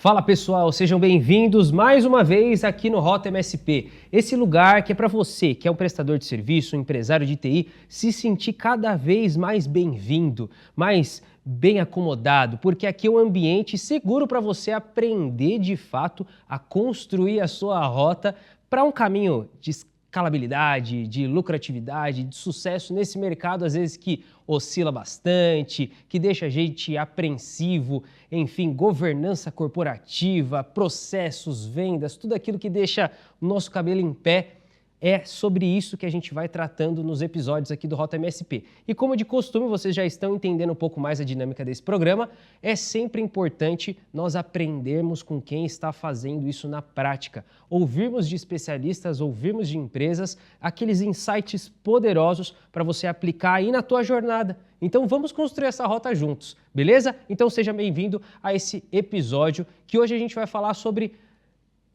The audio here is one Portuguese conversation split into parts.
Fala pessoal, sejam bem-vindos mais uma vez aqui no Rota MSP. Esse lugar que é para você, que é um prestador de serviço, um empresário de TI, se sentir cada vez mais bem-vindo, mais bem acomodado, porque aqui é um ambiente seguro para você aprender de fato a construir a sua rota para um caminho de escalabilidade, de lucratividade, de sucesso nesse mercado, às vezes que oscila bastante, que deixa a gente apreensivo, enfim, governança corporativa, processos, vendas, tudo aquilo que deixa o nosso cabelo em pé. É sobre isso que a gente vai tratando nos episódios aqui do Rota MSP. E como de costume, vocês já estão entendendo um pouco mais a dinâmica desse programa, é sempre importante nós aprendermos com quem está fazendo isso na prática. Ouvirmos de especialistas, ouvirmos de empresas, aqueles insights poderosos para você aplicar aí na tua jornada. Então vamos construir essa rota juntos, beleza? Então seja bem-vindo a esse episódio que hoje a gente vai falar sobre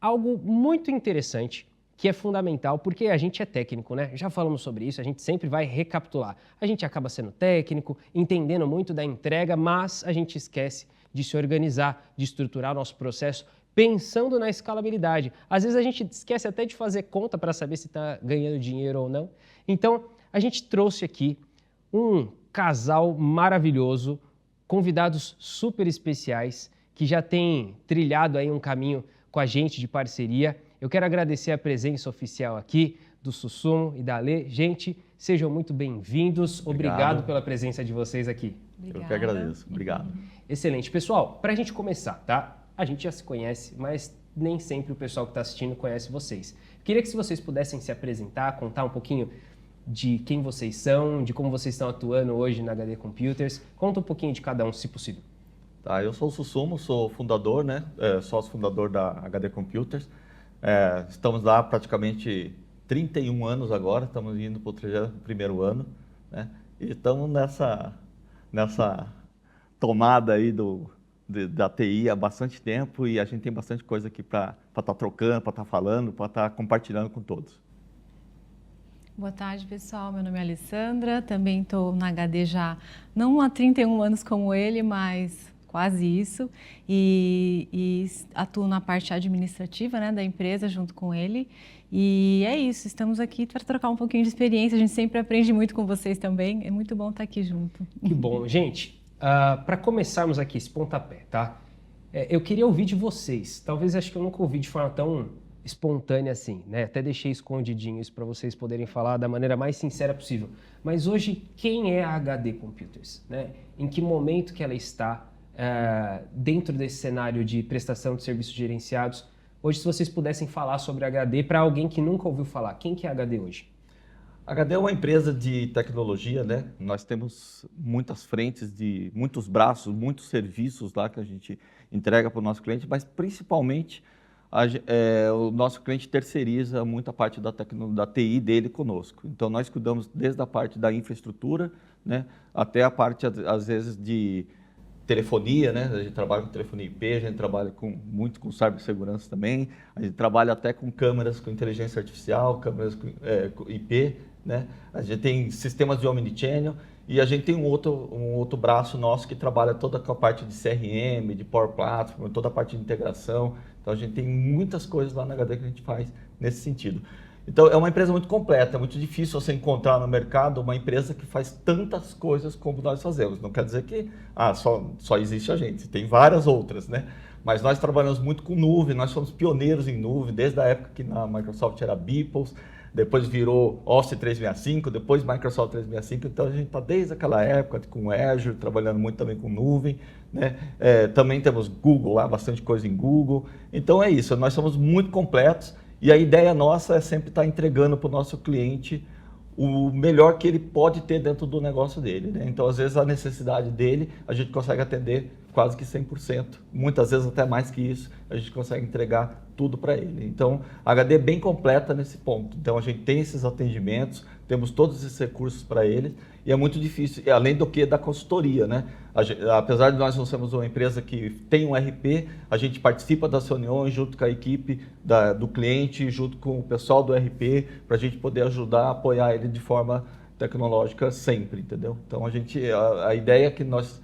algo muito interessante, que é fundamental, porque a gente é técnico, né? Já falamos sobre isso, a gente sempre vai recapitular. A gente acaba sendo técnico, entendendo muito da entrega, mas a gente esquece de se organizar, de estruturar o nosso processo, pensando na escalabilidade. Às vezes a gente esquece até de fazer conta para saber se está ganhando dinheiro ou não. Então, a gente trouxe aqui um casal maravilhoso, convidados super especiais, que já tem trilhado aí um caminho com a gente de parceria. Eu quero agradecer a presença oficial aqui do Susumo e da Alê. Gente, sejam muito bem-vindos. Obrigado pela presença de vocês aqui. Obrigada. Eu que agradeço. Obrigado. Excelente. Pessoal, para a gente começar, tá? A gente já se conhece, mas nem sempre o pessoal que está assistindo conhece vocês. Queria que se vocês pudessem se apresentar, contar um pouquinho de quem vocês são, de como vocês estão atuando hoje na HD Computers. Conta um pouquinho de cada um, se possível. Tá, eu sou o Susumo, sou fundador, né? Sócio fundador da HD Computers. Estamos lá praticamente 31 anos agora, estamos indo para o 31º ano, né? E estamos nessa tomada aí da TI há bastante tempo e a gente tem bastante coisa aqui para estar trocando, para estar falando, para estar compartilhando com todos. Boa tarde, pessoal. Meu nome é Alessandra, também estou na HD já não há 31 anos como ele, mas quase isso, e atuo na parte administrativa, né, da empresa junto com ele. E é isso, estamos aqui para trocar um pouquinho de experiência, a gente sempre aprende muito com vocês também, é muito bom estar aqui junto. Que bom. Gente, para começarmos aqui esse pontapé, tá? Eu queria ouvir de vocês, talvez acho que eu nunca ouvi de forma tão espontânea assim, né? Até deixei escondidinho isso para vocês poderem falar da maneira mais sincera possível. Mas hoje, quem é a HD Computers, né? Em que momento que ela está dentro desse cenário de prestação de serviços gerenciados? Hoje, se vocês pudessem falar sobre a HD para alguém que nunca ouviu falar, quem que é a HD hoje? A HD é uma empresa de tecnologia, né? Nós temos muitas frentes, muitos braços, muitos serviços lá que a gente entrega para o nosso cliente, mas principalmente o nosso cliente terceiriza muita parte da TI dele conosco. Então, nós cuidamos desde a parte da infraestrutura, né, até a parte, às vezes, de telefonia, né? A gente trabalha com telefonia IP, a gente trabalha muito com cibersegurança também, a gente trabalha até com câmeras com inteligência artificial, câmeras com IP, né? A gente tem sistemas de omnichannel e a gente tem um outro braço nosso que trabalha toda a parte de CRM, de Power Platform, toda a parte de integração. Então a gente tem muitas coisas lá na HD que a gente faz nesse sentido. Então é uma empresa muito completa, é muito difícil você encontrar no mercado uma empresa que faz tantas coisas como nós fazemos. Não quer dizer que só existe a gente, tem várias outras, né? Mas nós trabalhamos muito com nuvem, nós somos pioneiros em nuvem, desde a época que na Microsoft era Beeples, depois virou Office 365, depois Microsoft 365, então a gente está desde aquela época com Azure, trabalhando muito também com nuvem, né? Também temos Google lá, bastante coisa em Google. Então é isso, nós somos muito completos. E a ideia nossa é sempre estar entregando para o nosso cliente o melhor que ele pode ter dentro do negócio dele, né? Então, às vezes, a necessidade dele, a gente consegue atender quase que 100%. Muitas vezes, até mais que isso, a gente consegue entregar tudo para ele. Então, a HD é bem completa nesse ponto. Então, a gente tem esses atendimentos, temos todos esses recursos para eles, e é muito difícil, além do que da consultoria, né? Apesar de nós não sermos uma empresa que tem um RP, a gente participa das reuniões junto com a equipe do cliente, junto com o pessoal do RP, para a gente poder ajudar, apoiar ele de forma tecnológica sempre, entendeu? Então, a ideia é que nós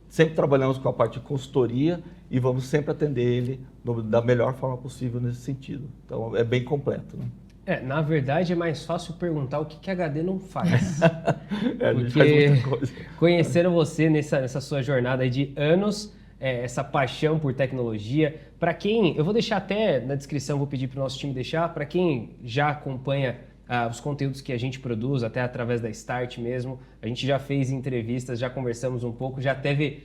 sempre trabalhamos com a parte de consultoria e vamos sempre atender ele da melhor forma possível nesse sentido. Então, é bem completo, né? Na verdade, é mais fácil perguntar o que a HD não faz. A gente faz muita coisa. Conhecendo você nessa sua jornada aí de anos, essa paixão por tecnologia, para quem, eu vou deixar até na descrição, vou pedir para o nosso time deixar, para quem já acompanha os conteúdos que a gente produz, até através da Start mesmo, a gente já fez entrevistas, já conversamos um pouco, já teve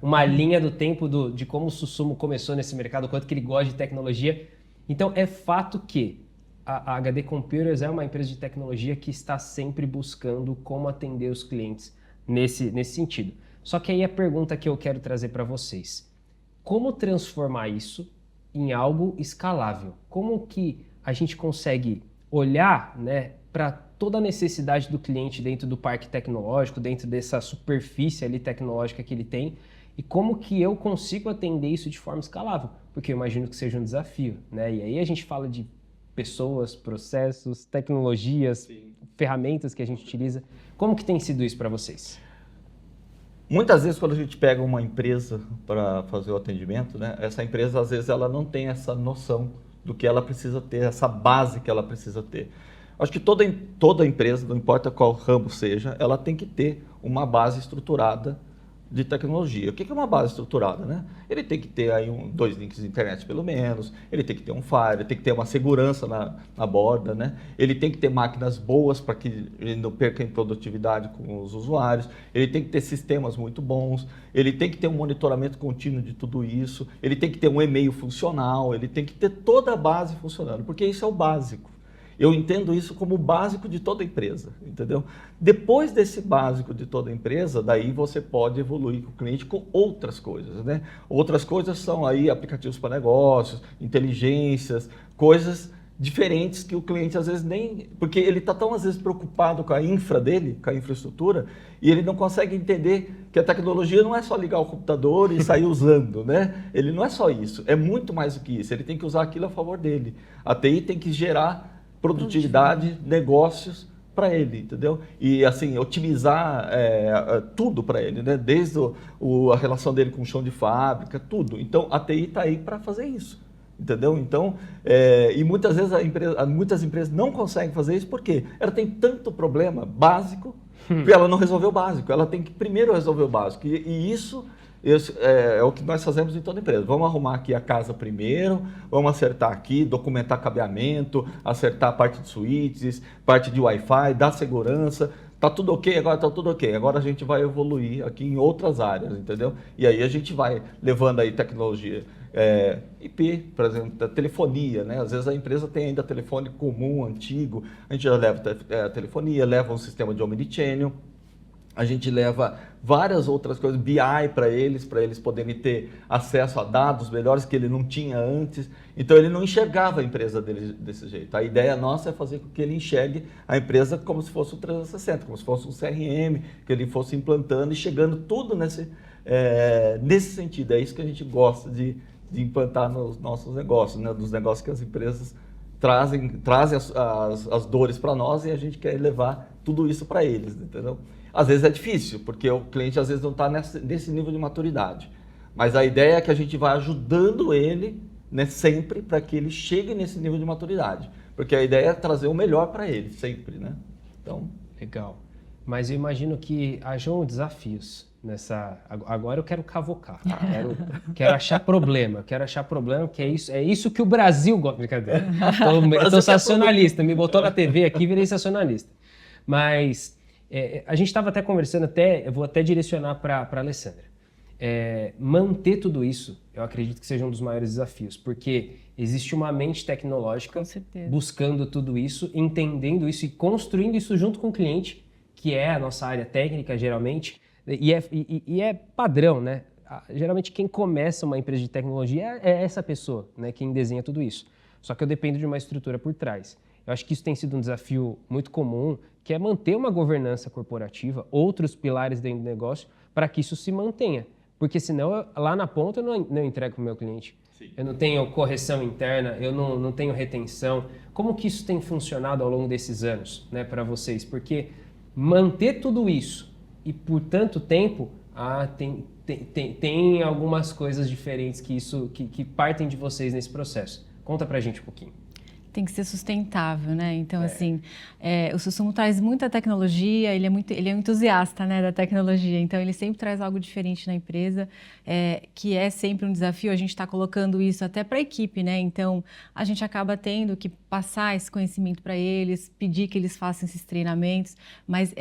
uma linha do tempo de como o Susumo começou nesse mercado, quanto que ele gosta de tecnologia. Então, é fato que a HD Computers é uma empresa de tecnologia que está sempre buscando como atender os clientes nesse sentido. Só que aí a pergunta que eu quero trazer para vocês, como transformar isso em algo escalável? Como que a gente consegue olhar, né, para toda a necessidade do cliente dentro do parque tecnológico, dentro dessa superfície ali tecnológica que ele tem, e como que eu consigo atender isso de forma escalável? Porque eu imagino que seja um desafio, né? E aí a gente fala de pessoas, processos, tecnologias, sim, ferramentas que a gente utiliza. Como que tem sido isso para vocês? Muitas vezes, quando a gente pega uma empresa para fazer o atendimento, né, essa empresa, às vezes, ela não tem essa noção do que ela precisa ter, essa base que ela precisa ter. Acho que toda empresa, não importa qual ramo seja, ela tem que ter uma base estruturada de tecnologia. O que é uma base estruturada, né? Ele tem que ter aí 2 links de internet pelo menos, ele tem que ter um firewall, ele tem que ter uma segurança na borda, né? Ele tem que ter máquinas boas para que ele não perca em produtividade com os usuários, ele tem que ter sistemas muito bons, ele tem que ter um monitoramento contínuo de tudo isso, ele tem que ter um e-mail funcional, ele tem que ter toda a base funcionando, porque isso é o básico. Eu entendo isso como o básico de toda empresa, entendeu? Depois desse básico de toda empresa, daí você pode evoluir com o cliente com outras coisas, né? Outras coisas são aí aplicativos para negócios, inteligências, coisas diferentes que o cliente às vezes nem... Porque ele está tão às vezes preocupado com a infra dele, com a infraestrutura, e ele não consegue entender que a tecnologia não é só ligar o computador e sair usando, né? Ele não é só isso, é muito mais do que isso. Ele tem que usar aquilo a favor dele. A TI tem que gerar produtividade, negócios para ele, entendeu? E assim, otimizar tudo para ele, né? Desde a relação dele com o chão de fábrica, tudo. Então, a TI está aí para fazer isso, entendeu? Então, e muitas vezes muitas empresas não conseguem fazer isso porque ela tem tanto problema básico que ela não resolveu o básico. Ela tem que primeiro resolver o básico. E isso é o que nós fazemos em toda empresa. Vamos arrumar aqui a casa primeiro, vamos acertar aqui, documentar cabeamento, acertar a parte de switches, parte de Wi-Fi, dar segurança. Tá tudo ok? Agora tá tudo ok. Agora a gente vai evoluir aqui em outras áreas, entendeu? E aí a gente vai levando aí tecnologia IP, por exemplo, da telefonia, né? Às vezes a empresa tem ainda telefone comum, antigo, a gente já leva telefonia, leva um sistema de omnichannel. A gente leva várias outras coisas, BI para eles poderem ter acesso a dados melhores que ele não tinha antes. Então ele não enxergava a empresa dele desse jeito. A ideia nossa é fazer com que ele enxergue a empresa como se fosse um 360, como se fosse um CRM, que ele fosse implantando e chegando tudo nesse sentido. É isso que a gente gosta de implantar nos nossos negócios, né? Dos negócios que as empresas trazem as dores para nós e a gente quer levar tudo isso para eles, entendeu? Às vezes é difícil, porque o cliente às vezes não está nesse nível de maturidade. Mas a ideia é que a gente vai ajudando ele, né, sempre para que ele chegue nesse nível de maturidade. Porque a ideia é trazer o melhor para ele, sempre, né? Então... Legal. Mas eu imagino que hajam desafios nessa... Agora eu quero cavocar. Quero achar problema. Que é isso que o Brasil gosta. Brincadeira. Estou sensacionalista. Me botou na TV aqui e virei sensacionalista. Mas... a gente estava até conversando, eu vou até direcionar para a Alessandra. Manter tudo isso, eu acredito que seja um dos maiores desafios, porque existe uma mente tecnológica buscando tudo isso, entendendo isso e construindo isso junto com o cliente, que é a nossa área técnica, geralmente, e é padrão, né? Geralmente quem começa uma empresa de tecnologia é essa pessoa, né? Quem desenha tudo isso. Só que eu dependo de uma estrutura por trás. Eu acho que isso tem sido um desafio muito comum, que é manter uma governança corporativa, outros pilares dentro do negócio, para que isso se mantenha. Porque senão, lá na ponta, eu não entrego para o meu cliente. Sim. Eu não tenho correção interna, eu não tenho retenção. Como que isso tem funcionado ao longo desses anos, né, para vocês? Porque manter tudo isso e por tanto tempo Tem algumas coisas diferentes que partem de vocês nesse processo. Conta pra gente um pouquinho. Tem que ser sustentável, né? Então, assim, o Sussumo traz muita tecnologia, ele é um entusiasta, né, da tecnologia, então ele sempre traz algo diferente na empresa, que é sempre um desafio. A gente está colocando isso até para a equipe, né? Então, a gente acaba tendo que passar esse conhecimento para eles, pedir que eles façam esses treinamentos, mas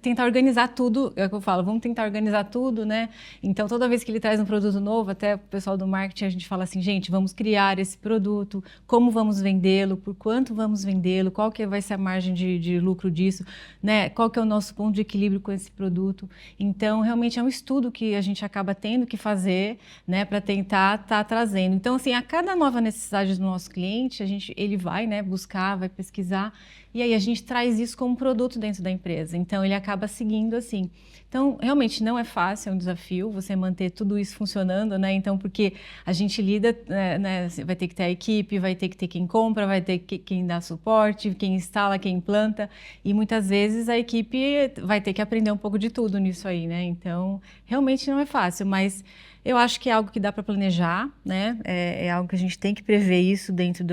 tentar organizar tudo, é o que eu falo, vamos tentar organizar tudo, né? Então, toda vez que ele traz um produto novo, até o pessoal do marketing, a gente fala assim, gente, vamos criar esse produto, como vamos vendê-lo, por quanto vamos vendê-lo, qual que vai ser a margem de lucro disso, né? Qual que é o nosso ponto de equilíbrio com esse produto. Então, realmente é um estudo que a gente acaba tendo que fazer, né, para tentar estar trazendo. Então, assim, a cada nova necessidade do nosso cliente, ele vai, né, buscar, vai pesquisar, e aí a gente traz isso como produto dentro da empresa. Então, ele acaba seguindo assim. Então, realmente não é fácil, é um desafio você manter tudo isso funcionando, né? Então, porque a gente lida, né, vai ter que ter a equipe, vai ter que ter quem compra, vai ter quem dá suporte, quem instala, quem implanta, e muitas vezes a equipe vai ter que aprender um pouco de tudo nisso aí, né? Então, realmente não é fácil, mas eu acho que é algo que dá para planejar, né? É algo que a gente tem que prever isso dentro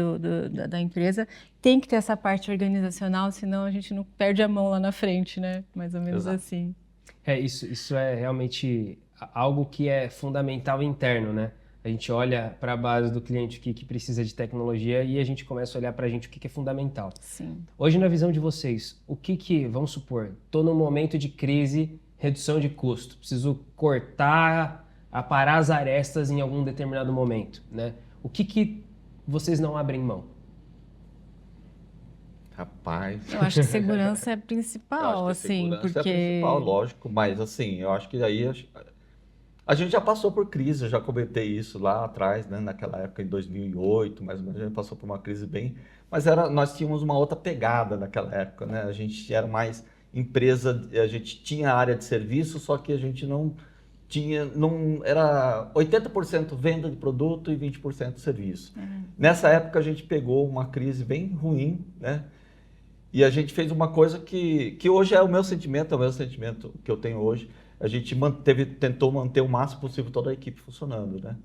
da empresa. Tem que ter essa parte organizacional, senão a gente não perde a mão lá na frente, né? Mais ou menos Exato. assim. Isso é realmente algo que é fundamental interno, né? A gente olha para a base do cliente que precisa de tecnologia e a gente começa a olhar para a gente o que é fundamental. Sim. Hoje, na visão de vocês, vamos supor, estou num momento de crise, redução de custo, preciso aparar as arestas em algum determinado momento, né? O que vocês não abrem mão? Rapaz. Eu acho que segurança é Eu principal, acho que assim, segurança porque... é principal, lógico, mas assim, eu acho que aí a gente já passou por crise, eu já comentei isso lá atrás, né, naquela época em 2008, mais ou menos, a gente passou por uma crise mas nós tínhamos uma outra pegada naquela época, né? A gente era mais empresa, a gente tinha área de serviço, só que a gente era 80% venda de produto e 20% serviço. Nessa época a gente pegou uma crise bem ruim, né? E a gente fez uma coisa que hoje é o mesmo sentimento que eu tenho hoje. A gente tentou manter o máximo possível toda a equipe funcionando, né?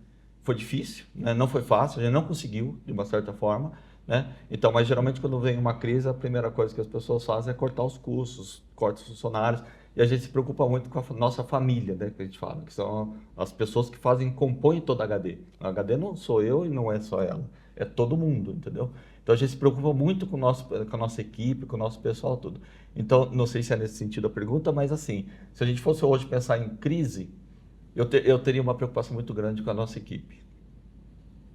Foi difícil, né? Não foi fácil, a gente não conseguiu, de uma certa forma, né? Então, mas geralmente quando vem uma crise, a primeira coisa que as pessoas fazem é cortar os custos, corta os funcionários, e a gente se preocupa muito com a nossa família, né? Que a gente fala, que são as pessoas que compõem toda a HD. A HD não sou eu e não é só ela, é todo mundo, entendeu? Então a gente se preocupa muito com a nossa equipe, com o nosso pessoal, tudo. Então, não sei se é nesse sentido a pergunta, mas assim, se a gente fosse hoje pensar em crise, eu teria uma preocupação muito grande com a nossa equipe.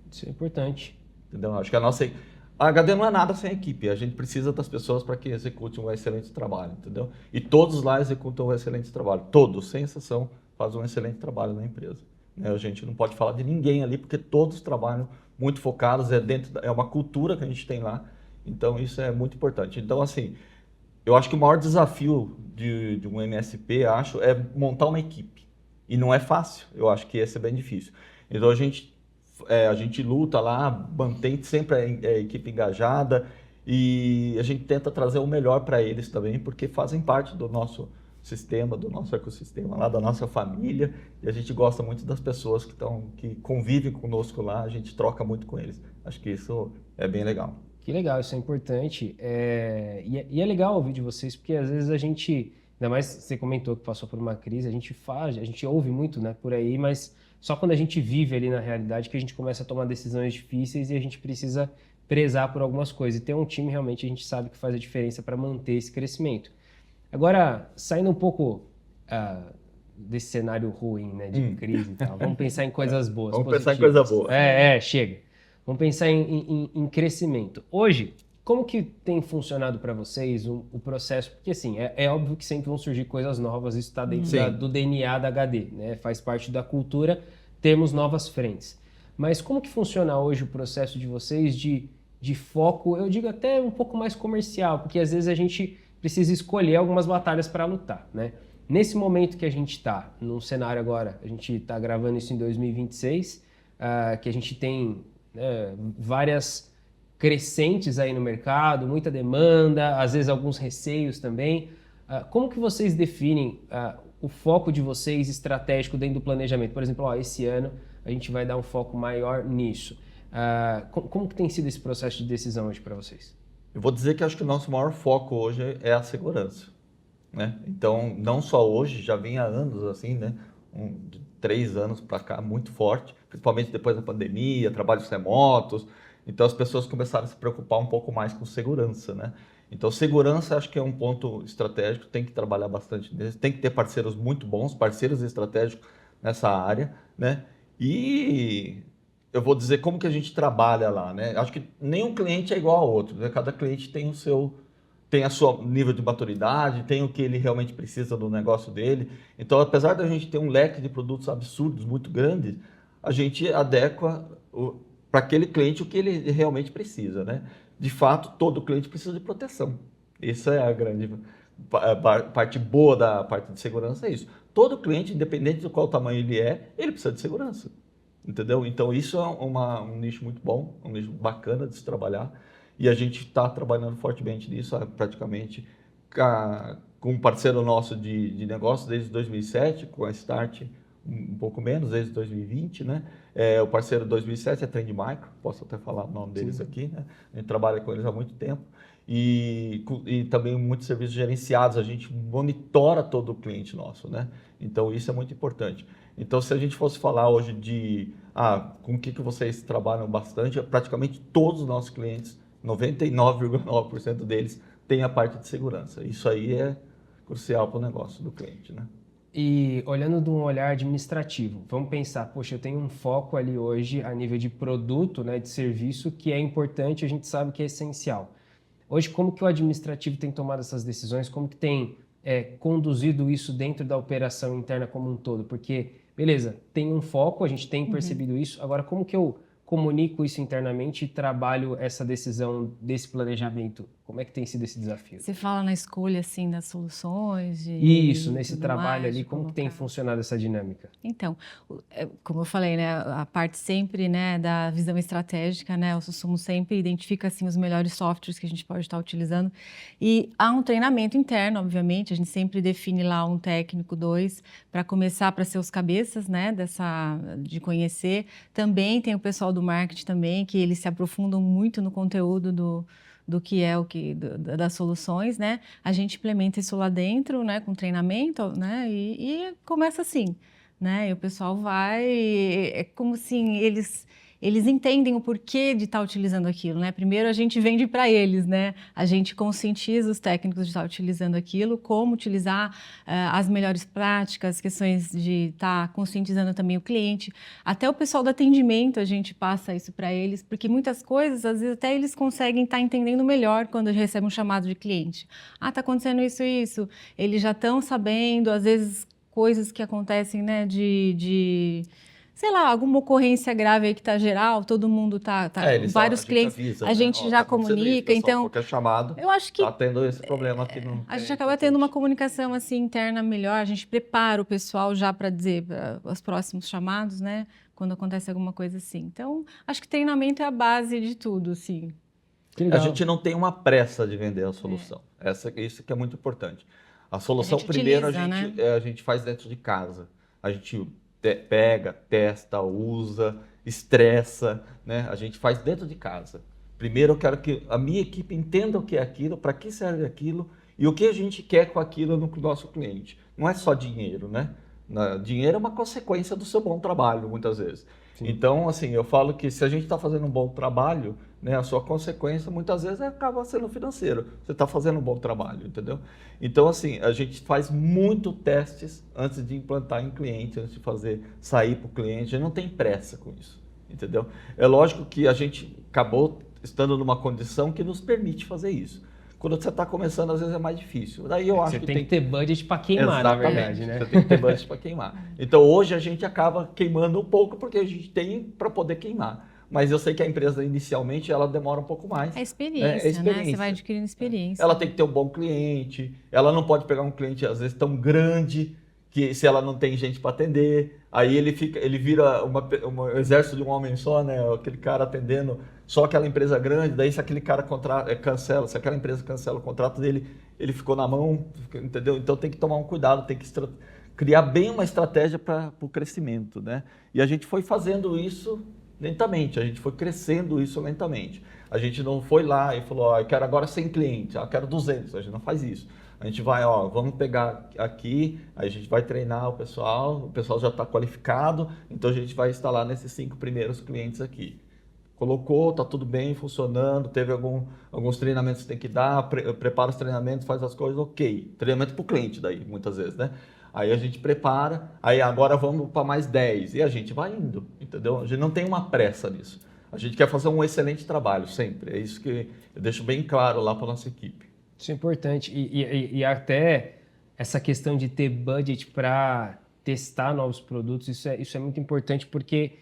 Isso é importante. Entendeu? Acho que a HD não é nada sem a equipe, a gente precisa das pessoas para que executem um excelente trabalho, entendeu? E todos lá executam um excelente trabalho, todos, sem exceção, fazem um excelente trabalho na empresa. A gente não pode falar de ninguém ali, porque todos trabalham muito focados, é uma cultura que a gente tem lá, então isso é muito importante. Então, assim, eu acho que o maior desafio de um MSP, é montar uma equipe. E não é fácil, eu acho que esse é bem difícil. Então, a gente luta lá, mantém sempre a equipe engajada e a gente tenta trazer o melhor para eles também, porque fazem parte do nosso sistema, do nosso ecossistema lá, da nossa família, e a gente gosta muito das pessoas que convivem conosco lá, a gente troca muito com eles. Acho que isso é bem legal. Que legal, isso é importante. E é legal ouvir de vocês, porque às vezes a gente, ainda mais você comentou que passou por uma crise, a gente ouve muito, né, por aí, mas só quando a gente vive ali na realidade que a gente começa a tomar decisões difíceis e a gente precisa prezar por algumas coisas. E ter um time realmente a gente sabe que faz a diferença para manter esse crescimento. Agora, saindo um pouco desse cenário ruim, né, de crise e tal, vamos pensar em coisas boas. Vamos positivas. pensar em coisa boa. Chega. Vamos pensar em crescimento. Hoje, como que tem funcionado para vocês o processo? Porque, assim, é óbvio que sempre vão surgir coisas novas, isso está dentro do DNA da HD, né? Faz parte da cultura, temos novas frentes. Mas como que funciona hoje o processo de vocês de foco, eu digo até um pouco mais comercial, porque às vezes a gente precisa escolher algumas batalhas para lutar, né? Nesse momento que a gente está, num cenário agora, a gente está gravando isso em 2026, que a gente tem várias crescentes aí no mercado, muita demanda, às vezes alguns receios também. Como que vocês definem o foco de vocês estratégico dentro do planejamento? Por exemplo, esse ano a gente vai dar um foco maior nisso. Como que tem sido esse processo de decisão hoje para vocês? Eu vou dizer que acho que o nosso maior foco hoje é a segurança, né? Então, não só hoje, já vem há anos assim, né? De 3 anos para cá, muito forte, principalmente depois da pandemia, trabalhos remotos. Então, as pessoas começaram a se preocupar um pouco mais com segurança, né? Então, segurança acho que é um ponto estratégico, tem que trabalhar bastante nisso, tem que ter parceiros muito bons, parceiros estratégicos nessa área, né? E eu vou dizer como que a gente trabalha lá, né? Acho que nenhum cliente é igual ao outro, né? Cada cliente tem tem a sua nível de maturidade, tem o que ele realmente precisa do negócio dele. Então, apesar da gente ter um leque de produtos absurdos, muito grande, a gente adequa para aquele cliente o que ele realmente precisa, né? De fato, todo cliente precisa de proteção. Essa é a grande parte boa da parte de segurança, é isso. Todo cliente, independente de qual tamanho ele precisa de segurança. Entendeu? Então, isso é um nicho muito bom, um nicho bacana de se trabalhar. E a gente está trabalhando fortemente nisso, praticamente com um parceiro nosso de negócio desde 2007, com a Start um pouco menos, desde 2020, né? O parceiro de 2007 é Trend Micro, posso até falar o nome deles aqui, né? A gente trabalha com eles há muito tempo. E também muitos serviços gerenciados, a gente monitora todo o cliente nosso, né? Então, isso é muito importante. Então, se a gente fosse falar hoje com o que vocês trabalham bastante, praticamente todos os nossos clientes, 99,9% deles, têm a parte de segurança. Isso aí é crucial para o negócio do cliente, né? E olhando de um olhar administrativo, vamos pensar, poxa, eu tenho um foco ali hoje a nível de produto, né, de serviço, que é importante, a gente sabe que é essencial. Hoje, como que o administrativo tem tomado essas decisões? Como que tem conduzido isso dentro da operação interna como um todo? Porque, beleza, tem um foco, a gente tem percebido isso. Agora, como que eu comunico isso internamente e trabalho essa decisão desse planejamento? Como é que tem sido esse desafio? Você fala na escolha, assim, das soluções? Isso, nesse trabalho ali, como que tem funcionado essa dinâmica? Então, como eu falei, né, a parte sempre, né, da visão estratégica, né, o Sussumo sempre identifica, assim, os melhores softwares que a gente pode estar utilizando. E há um treinamento interno, obviamente, a gente sempre define lá um técnico, 2, para começar, para ser os cabeças, né, de conhecer. Também tem o pessoal do marketing também, que eles se aprofundam muito no conteúdo do que das soluções, né? A gente implementa isso lá dentro, né? Com treinamento, né? E começa assim, né? E o pessoal vai, é como assim, eles entendem o porquê de estar utilizando aquilo, né? Primeiro a gente vende para eles, né? A gente conscientiza os técnicos de estar utilizando aquilo, como utilizar as melhores práticas, questões de estar conscientizando também o cliente. Até o pessoal do atendimento a gente passa isso para eles, porque muitas coisas, às vezes até eles conseguem estar entendendo melhor quando recebem um chamado de cliente. Está acontecendo isso. Eles já estão sabendo, às vezes, coisas que acontecem, né, sei lá, alguma ocorrência grave aí que está geral, todo mundo vários clientes, avisa, a gente já comunica, isso, então qualquer chamado, eu acho que está tendo esse problema aqui a gente acaba tendo uma comunicação assim interna melhor, a gente prepara o pessoal já para dizer os próximos chamados, né, quando acontece alguma coisa assim. Então, acho que treinamento é a base de tudo, assim. A gente não tem uma pressa de vender a solução, isso que é muito importante. A solução, primeiro, a gente faz dentro de casa, a gente pega, testa, usa, estressa, né? A gente faz dentro de casa. Primeiro eu quero que a minha equipe entenda o que é aquilo, para que serve aquilo e o que a gente quer com aquilo no nosso cliente. Não é só dinheiro, né? Dinheiro é uma consequência do seu bom trabalho, muitas vezes. Sim. Então, assim, eu falo que se a gente está fazendo um bom trabalho, né, a sua consequência muitas vezes acaba sendo financeiro. Você está fazendo um bom trabalho, entendeu? Então, assim, a gente faz muito testes antes de implantar em cliente, antes de sair para o cliente. A gente não tem pressa com isso, entendeu? É lógico que a gente acabou estando numa condição que nos permite fazer isso. Quando você está começando, às vezes é mais difícil. Daí eu acho que tem que ter budget para queimar, na verdade, né? Você tem que ter budget para queimar. Então, hoje a gente acaba queimando um pouco porque a gente tem para poder queimar. Mas eu sei que a empresa, inicialmente, ela demora um pouco mais. É experiência, né? Você vai adquirindo experiência. Ela tem que ter um bom cliente, ela não pode pegar um cliente, às vezes, tão grande, que se ela não tem gente para atender, aí ele vira um exército de um homem só, né? Aquele cara atendendo só aquela empresa grande, daí se aquele cara cancela, se aquela empresa cancela o contrato dele, ele ficou na mão, entendeu? Então tem que tomar um cuidado, tem que criar bem uma estratégia para o crescimento, né? E a gente foi fazendo isso lentamente, a gente foi crescendo isso lentamente. A gente não foi lá e falou, ó, eu quero agora 100 clientes, eu quero 200, a gente não faz isso. A gente vai, ó, vamos pegar aqui, a gente vai treinar o pessoal já está qualificado, então a gente vai instalar nesses 5 primeiros clientes aqui. Colocou, está tudo bem, funcionando, teve alguns treinamentos que tem que dar, prepara os treinamentos, faz as coisas, ok. Treinamento para o cliente daí, muitas vezes, né? Aí a gente prepara, aí agora vamos para mais 10 e a gente vai indo, entendeu? A gente não tem uma pressa nisso. A gente quer fazer um excelente trabalho sempre, é isso que eu deixo bem claro lá para a nossa equipe. Isso é importante e até essa questão de ter budget para testar novos produtos, isso é muito importante porque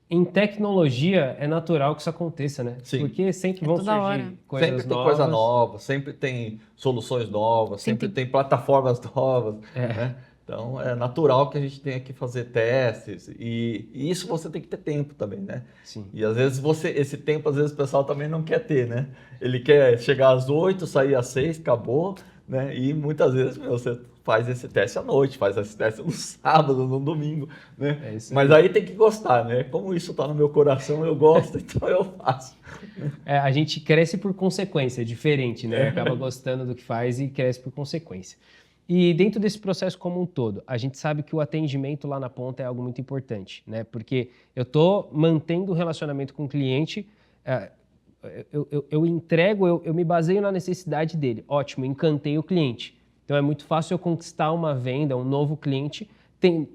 em tecnologia é natural que isso aconteça, né? Sim. Porque sempre vão surgir coisas novas. Sempre tem coisa nova, sempre tem soluções novas, sempre tem plataformas novas, né? Então, é natural que a gente tenha que fazer testes e isso você tem que ter tempo também, né? Sim. E às vezes esse tempo, às vezes o pessoal também não quer ter, né? Ele quer chegar às 8, sair às 6, acabou, né? E muitas vezes você faz esse teste à noite, faz esse teste no sábado, no domingo, né? Mas aí tem que gostar, né? Como isso está no meu coração, eu gosto, então eu faço. A gente cresce por consequência, é diferente, né? Acaba gostando do que faz e cresce por consequência. E dentro desse processo como um todo, a gente sabe que o atendimento lá na ponta é algo muito importante, né? Porque eu estou mantendo o relacionamento com o cliente, eu entrego, eu me baseio na necessidade dele. Ótimo, encantei o cliente. Então é muito fácil eu conquistar uma venda, um novo cliente,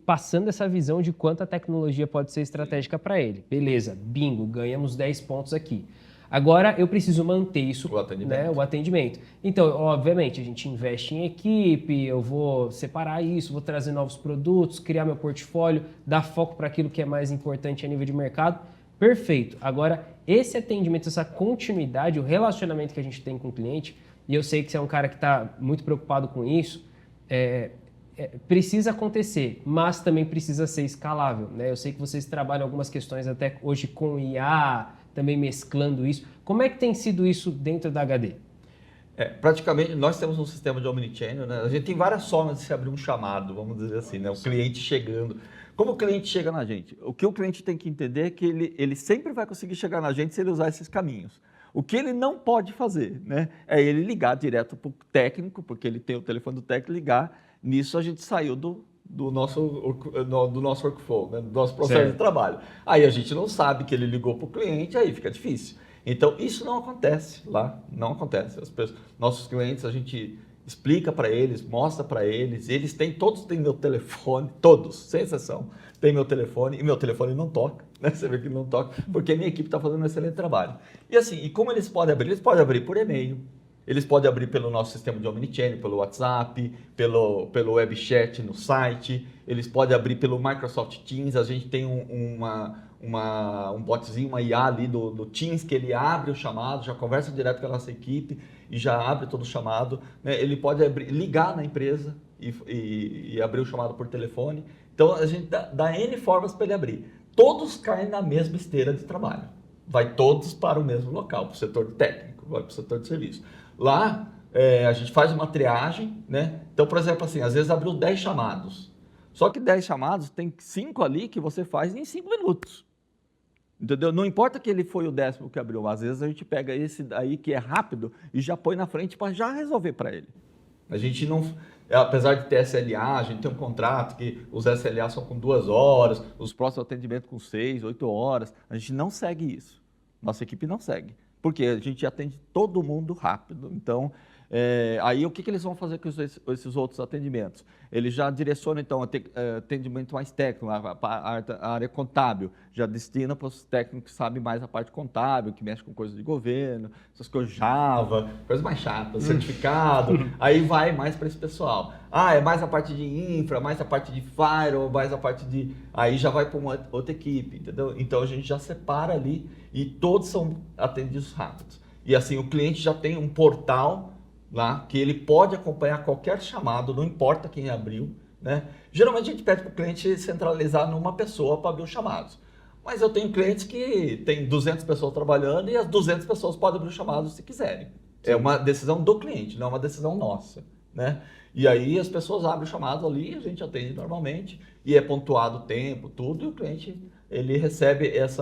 passando essa visão de quanto a tecnologia pode ser estratégica para ele. Beleza, bingo, ganhamos 10 pontos aqui. Agora eu preciso manter isso, o atendimento. Então, obviamente, a gente investe em equipe, eu vou separar isso, vou trazer novos produtos, criar meu portfólio, dar foco para aquilo que é mais importante a nível de mercado. Perfeito. Agora, esse atendimento, essa continuidade, o relacionamento que a gente tem com o cliente, e eu sei que você é um cara que está muito preocupado com isso, precisa acontecer, mas também precisa ser escalável, né? Eu sei que vocês trabalham algumas questões até hoje com IA, também mesclando isso. Como é que tem sido isso dentro da HD? Praticamente, nós temos um sistema de omnichannel, né? A gente tem várias formas de se abrir um chamado, vamos dizer assim, né? O cliente chegando. Como o cliente chega na gente? O que o cliente tem que entender é que ele sempre vai conseguir chegar na gente se ele usar esses caminhos. O que ele não pode fazer, né? É ele ligar direto para o técnico, porque ele tem o telefone do técnico, ligar. Nisso a gente saiu do nosso workflow, né? Do nosso processo de trabalho. Aí a gente não sabe que ele ligou para o cliente, aí fica difícil. Então, isso não acontece lá, não acontece. Nossos clientes, a gente explica para eles, mostra para eles, todos têm meu telefone, todos, sem exceção, tem meu telefone, e meu telefone não toca, né? Você vê que não toca, porque a minha equipe está fazendo um excelente trabalho. E assim, e como eles podem abrir? Eles podem abrir por e-mail, eles podem abrir pelo nosso sistema de omnichannel, pelo WhatsApp, pelo web chat no site, eles podem abrir pelo Microsoft Teams, a gente tem um botzinho, uma IA ali do Teams, que ele abre o chamado, já conversa direto com a nossa equipe e já abre todo o chamado, né? Ele pode ligar na empresa e abrir o chamado por telefone. Então, a gente dá N formas para ele abrir. Todos caem na mesma esteira de trabalho. Vai todos para o mesmo local, para o setor técnico, vai para o setor de serviço. Lá, a gente faz uma triagem, né? Então, por exemplo, assim, às vezes abriu 10 chamados. Só que 10 chamados, tem 5 ali que você faz em 5 minutos. Entendeu? Não importa que ele foi o 10º que abriu, às vezes a gente pega esse daí que é rápido e já põe na frente para já resolver para ele. A gente não, apesar de ter SLA, a gente tem um contrato que os SLA são com 2 horas, os próximos atendimentos com 6, 8 horas, a gente não segue isso. Nossa equipe não segue, porque a gente atende todo mundo rápido. Então, aí o que eles vão fazer com esses outros atendimentos? Eles já direcionam, então, atendimento mais técnico, a área contábil, já destina para os técnicos que sabem mais a parte contábil, que mexe com coisas de governo, essas coisas Java, coisas mais chatas, certificado, aí vai mais para esse pessoal. É mais a parte de infra, mais a parte de firewall, mais a parte de... Aí já vai para uma outra equipe, entendeu? Então, a gente já separa ali e todos são atendidos rápidos. E assim, o cliente já tem um portal lá, que ele pode acompanhar qualquer chamado, não importa quem abriu, né? Geralmente a gente pede para o cliente centralizar numa pessoa para abrir os chamados. Mas eu tenho clientes que tem 200 pessoas trabalhando e as 200 pessoas podem abrir os chamados se quiserem. É uma decisão do cliente, não é uma decisão nossa, né? E aí as pessoas abrem o chamado ali, a gente atende normalmente, e é pontuado o tempo, tudo, e o cliente, ele recebe esse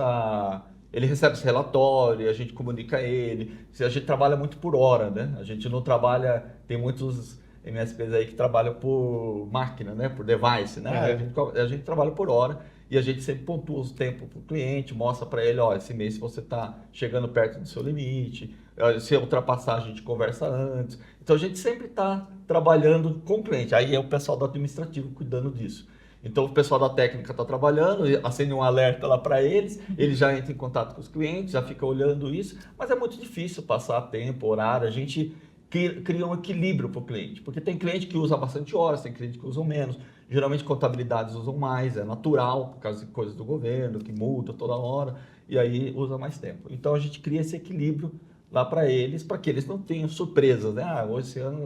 relatório, a gente comunica ele. A gente trabalha muito por hora, né? A gente não trabalha, tem muitos MSPs aí que trabalham por máquina, né? Por device, né? A gente trabalha por hora e a gente sempre pontua o tempo para o cliente, mostra para ele, ó, esse mês você está chegando perto do seu limite, se ultrapassar a gente conversa antes. Então a gente sempre está trabalhando com o cliente, aí é o pessoal do administrativo cuidando disso. Então o pessoal da técnica está trabalhando, acende um alerta lá para eles, ele já entra em contato com os clientes, já fica olhando isso, mas é muito difícil passar tempo, horário, a gente cria um equilíbrio para o cliente, porque tem cliente que usa bastante horas, tem cliente que usa menos, geralmente contabilidades usam mais, é natural, por causa de coisas do governo, que muda toda hora, e aí usa mais tempo. Então a gente cria esse equilíbrio lá para que eles não tenham surpresas, né? Ah,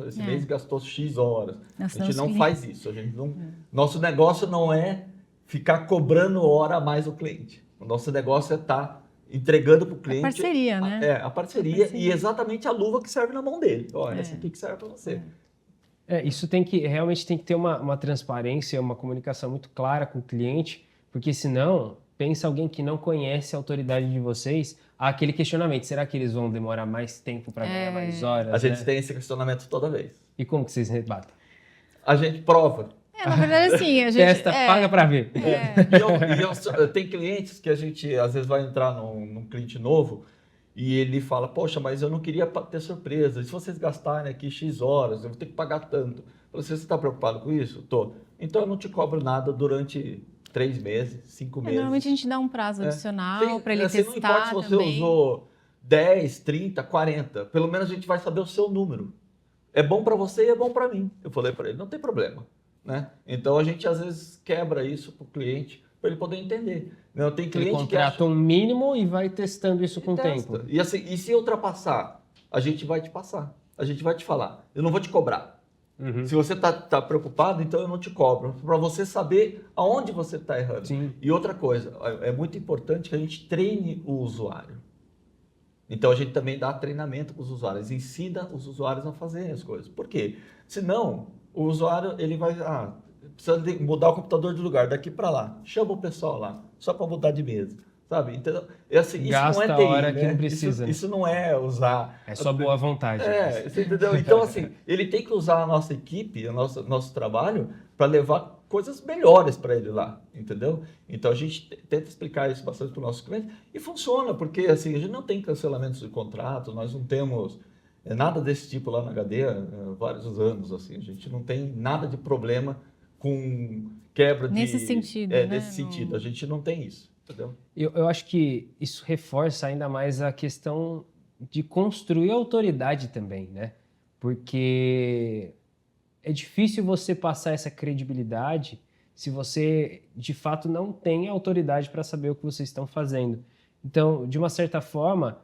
esse mês gastou X horas. Nossa, a gente não faz isso, a gente não... Nosso negócio não é ficar cobrando hora a mais o cliente. O nosso negócio é estar entregando para o cliente... A parceria, né? A parceria e exatamente a luva que serve na mão dele. Ó, essa aqui que serve para você. Isso realmente tem que ter uma transparência, uma comunicação muito clara com o cliente, porque senão, pensa alguém que não conhece a autoridade de vocês, há aquele questionamento, será que eles vão demorar mais tempo para ganhar mais horas? A gente tem esse questionamento toda vez. E como que vocês rebatem? A gente prova. Na verdade, assim, a gente... Testa, paga para ver. Tem clientes que a gente, às vezes, vai entrar num cliente novo e ele fala, poxa, mas eu não queria ter surpresa. E se vocês gastarem aqui X horas, eu vou ter que pagar tanto. Você está preocupado com isso? Tô. Então, eu não te cobro nada durante 3 meses, 5 meses. Normalmente a gente dá um prazo adicional para ele testar não importa se você também. usou 10, 30, 40. Pelo menos a gente vai saber o seu número. É bom para você e é bom para mim. Eu falei para ele, não tem problema. Né? Então, a gente, às vezes, quebra isso para o cliente, para ele poder entender. Não, tem cliente ele contrata um mínimo e vai testando isso com o tempo. E, assim, e se ultrapassar, a gente vai te passar. A gente vai te falar. Eu não vou te cobrar. Se você está preocupado, então eu não te cobro. Para você saber aonde você está errando. Sim. E outra coisa, é muito importante que a gente treine o usuário. Então a gente também dá treinamento para os usuários, ensina os usuários a fazerem as coisas. Por quê? Senão, o usuário ele vai... precisa mudar o computador de lugar, daqui para lá. Chama o pessoal lá, só para mudar de mesa. Sabe? Então, assim, gasta isso não é TI, a hora né? que não precisa. Isso não é usar... É só boa vontade. Você entendeu? Então, assim, ele tem que usar a nossa equipe, o nosso trabalho, para levar coisas melhores para ele lá, entendeu? Então, a gente tenta explicar isso bastante para o nosso cliente e funciona, porque, assim, a gente não tem cancelamentos de contrato, nós não temos nada desse tipo lá na HD há vários anos, assim, a gente não tem nada de problema com quebra nesse sentido, nesse sentido, a gente não tem isso. Entendeu? Eu acho que isso reforça ainda mais a questão de construir autoridade também, né? Porque é difícil você passar essa credibilidade se você, de fato, não tem autoridade para saber o que vocês estão fazendo. Então, de uma certa forma,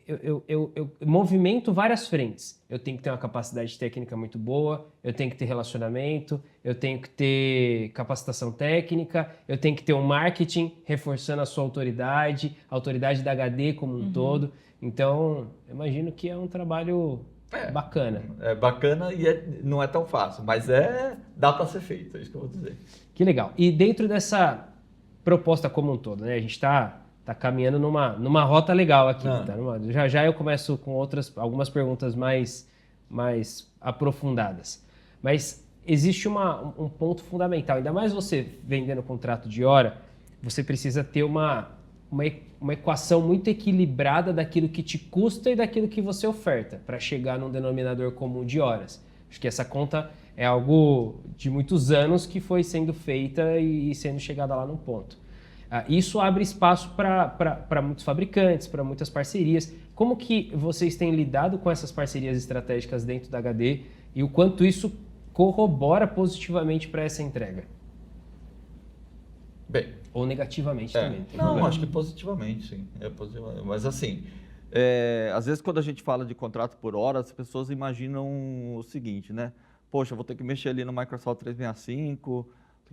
eu movimento várias frentes. Eu tenho que ter uma capacidade técnica muito boa, eu tenho que ter relacionamento, eu tenho que ter capacitação técnica, eu tenho que ter um marketing reforçando a sua autoridade, a autoridade da HD como um todo. Então, eu imagino que é um trabalho bacana. É bacana e não é tão fácil, mas dá para ser feito, é isso que eu vou dizer. Que legal. E dentro dessa proposta como um todo, né? A gente está caminhando numa rota legal aqui. Já eu começo com algumas perguntas mais aprofundadas. Mas existe um ponto fundamental. Ainda mais você vendendo contrato de hora, você precisa ter uma equação muito equilibrada daquilo que te custa e daquilo que você oferta para chegar num denominador comum de horas. Acho que essa conta é algo de muitos anos que foi sendo feita e sendo chegada lá num ponto. Isso abre espaço para muitos fabricantes, para muitas parcerias. Como que vocês têm lidado com essas parcerias estratégicas dentro da HD e o quanto isso corrobora positivamente para essa entrega? Bem, ou negativamente também. Não, acho que positivamente, sim. Positivamente. Mas assim, às vezes quando a gente fala de contrato por hora, as pessoas imaginam o seguinte, né? Poxa, eu vou ter que mexer ali no Microsoft 365...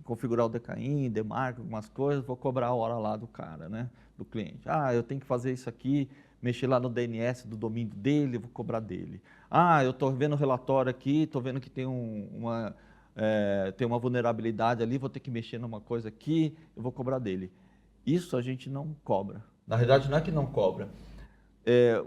configurar o DKIM, demarco, algumas coisas, vou cobrar a hora lá do cara, né? Do cliente. Eu tenho que fazer isso aqui mexer lá no DNS do domínio dele, eu vou cobrar dele. Ah, eu estou vendo o relatório aqui, estou vendo que tem uma vulnerabilidade ali, vou ter que mexer numa coisa aqui, eu vou cobrar dele. Isso a gente não cobra. Na realidade, não é que não cobra.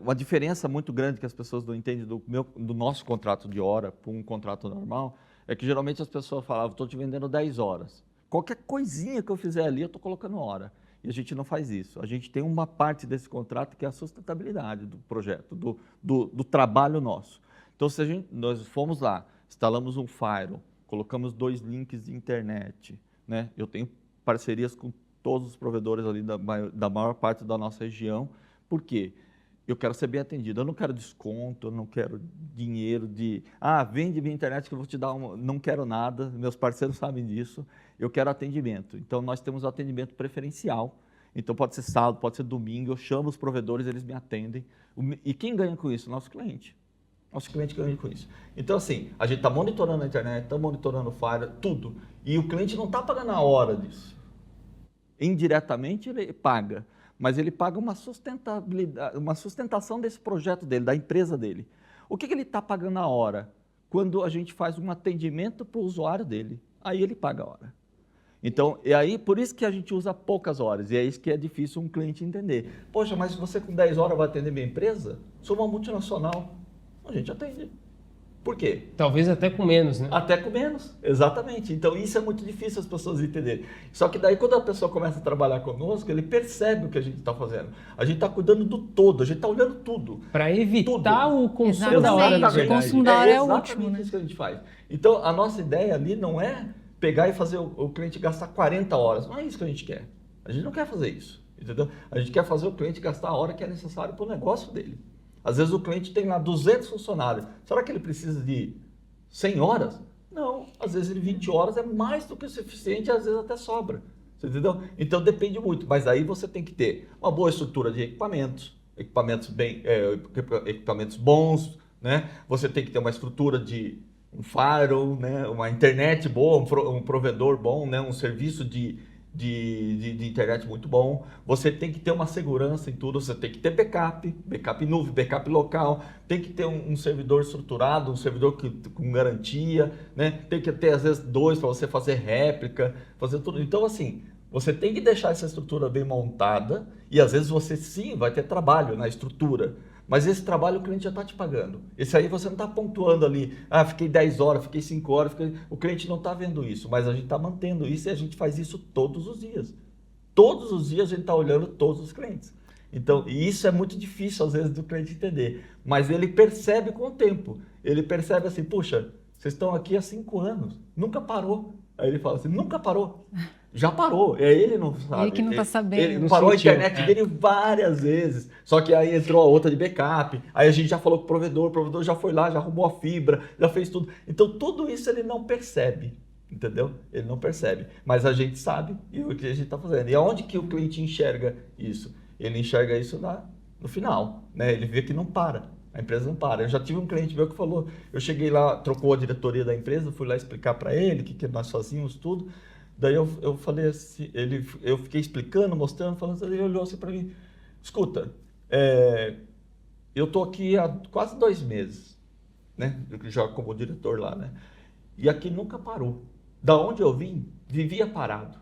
Uma diferença muito grande que as pessoas não entendem do nosso contrato de hora para um contrato normal é que geralmente as pessoas falavam, estou te vendendo 10 horas. Qualquer coisinha que eu fizer ali, eu estou colocando hora. E a gente não faz isso. A gente tem uma parte desse contrato que é a sustentabilidade do projeto, do trabalho nosso. Então, nós fomos lá, instalamos um firewall, colocamos 2 links de internet, né? Eu tenho parcerias com todos os provedores ali da maior parte da nossa região. Por quê? Eu quero ser bem atendido. Eu não quero desconto, eu não quero dinheiro vende minha internet que eu vou te dar não quero nada, meus parceiros sabem disso. Eu quero atendimento. Então, nós temos um atendimento preferencial. Então, pode ser sábado, pode ser domingo, eu chamo os provedores, eles me atendem. E quem ganha com isso? Nosso cliente. Nosso cliente ganha com isso. Então, assim, a gente está monitorando a internet, está monitorando o firewall, tudo. E o cliente não está pagando a hora disso. Indiretamente, ele paga. Mas ele paga uma sustentação desse projeto dele, da empresa dele. O que ele está pagando a hora? Quando a gente faz um atendimento para o usuário dele, aí ele paga a hora. Então, e aí, por isso que a gente usa poucas horas, e é isso que é difícil um cliente entender. Poxa, mas você com 10 horas vai atender minha empresa? Sou uma multinacional. A gente atende. Por quê? Talvez até com menos, né? Até com menos, exatamente. Então isso é muito difícil as pessoas entenderem. Só que daí quando a pessoa começa a trabalhar conosco, ele percebe o que a gente está fazendo. A gente está cuidando do todo, a gente está olhando tudo. Para evitar tudo. O consumo Exatamente. da hora, na O verdade. consumo da hora é o exatamente último, né? isso que a gente faz. Então a nossa ideia ali não é pegar e fazer o cliente gastar 40 horas. Não é isso que a gente quer. A gente não quer fazer isso, entendeu? A gente quer fazer o cliente gastar a hora que é necessária para o negócio dele. Às vezes o cliente tem lá 200 funcionários. Será que ele precisa de 100 horas? Não, às vezes 20 horas é mais do que o suficiente, às vezes até sobra. Você entendeu? Então depende muito, mas aí você tem que ter uma boa estrutura de equipamentos bons, né? Você tem que ter uma estrutura de um firewall, né? Uma internet boa, um provedor bom, né? Um serviço de internet muito bom. Você tem que ter uma segurança em tudo, você tem que ter backup nuvem, backup local, tem que ter um servidor estruturado, um servidor com garantia, né? Tem que ter às vezes 2 para você fazer réplica, fazer tudo. Então assim, você tem que deixar essa estrutura bem montada e às vezes você sim vai ter trabalho na estrutura, mas esse trabalho o cliente já está te pagando. Esse aí você não está pontuando ali, fiquei 10 horas, fiquei 5 horas, o cliente não está vendo isso, mas a gente está mantendo isso e a gente faz isso todos os dias. Todos os dias a gente está olhando todos os clientes. Então, e isso é muito difícil às vezes do cliente entender, mas ele percebe com o tempo. Ele percebe assim, puxa, vocês estão aqui há 5 anos, nunca parou. Aí ele fala assim, nunca parou. Já parou, ele não sabe. Ele que não está sabendo. Ele parou a internet dele várias vezes, só que aí entrou a outra de backup, aí a gente já falou com o provedor já foi lá, já arrumou a fibra, já fez tudo. Então tudo isso ele não percebe, entendeu? Ele não percebe, mas a gente sabe e o que a gente está fazendo. E aonde que o cliente enxerga isso? Ele enxerga isso no final, né? Ele vê que não para. A empresa não para. Eu já tive um cliente meu que falou, eu cheguei lá, trocou a diretoria da empresa, fui lá explicar para ele o que nós fazíamos, tudo. Daí eu falei assim, eu fiquei explicando, mostrando, falando assim, ele olhou assim para mim, escuta, eu estou aqui há quase 2 meses, né? Já como diretor lá, né? E aqui nunca parou. Da onde eu vim, vivia parado.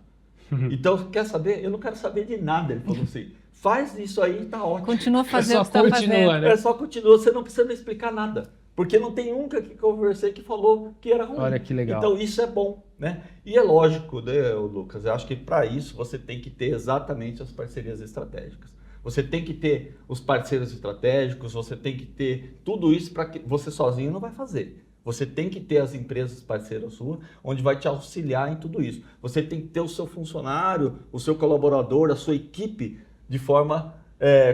Então, quer saber? Eu não quero saber de nada, ele falou assim. Faz isso aí, tá ótimo. Continua fazendo o que está fazendo. Né? Só continua, você não precisa me explicar nada. Porque não tem um que conversei que falou que era ruim. Olha que legal. Então isso é bom, né? E é lógico, né, Lucas? Eu acho que para isso você tem que ter exatamente as parcerias estratégicas. Você tem que ter os parceiros estratégicos, você tem que ter tudo isso para que você sozinho não vai fazer. Você tem que ter as empresas parceiras suas, onde vai te auxiliar em tudo isso. Você tem que ter o seu funcionário, o seu colaborador, a sua equipe de forma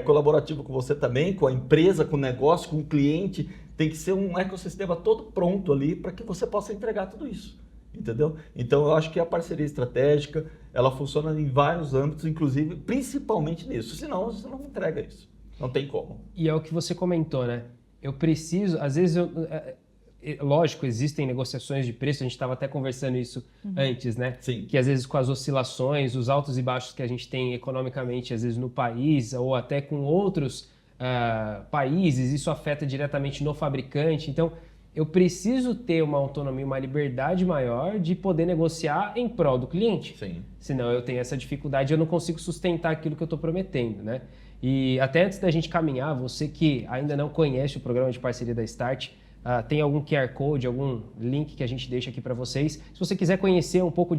colaborativa com você também, com a empresa, com o negócio, com o cliente. Tem que ser um ecossistema todo pronto ali para que você possa entregar tudo isso, entendeu? Então eu acho que a parceria estratégica, ela funciona em vários âmbitos, inclusive, principalmente nisso. Senão você não entrega isso, não tem como. E é o que você comentou, né? Eu preciso, às vezes lógico, existem negociações de preço, a gente estava até conversando isso antes, né? Sim. Que às vezes com as oscilações, os altos e baixos que a gente tem economicamente, às vezes no país, ou até com outros países, isso afeta diretamente no fabricante. Então, eu preciso ter uma autonomia, uma liberdade maior de poder negociar em prol do cliente. Sim. Senão eu tenho essa dificuldade, eu não consigo sustentar aquilo que eu estou prometendo, né? E até antes da gente caminhar, você que ainda não conhece o programa de parceria da Start, tem algum QR Code, algum link que a gente deixa aqui para vocês. Se você quiser conhecer um pouco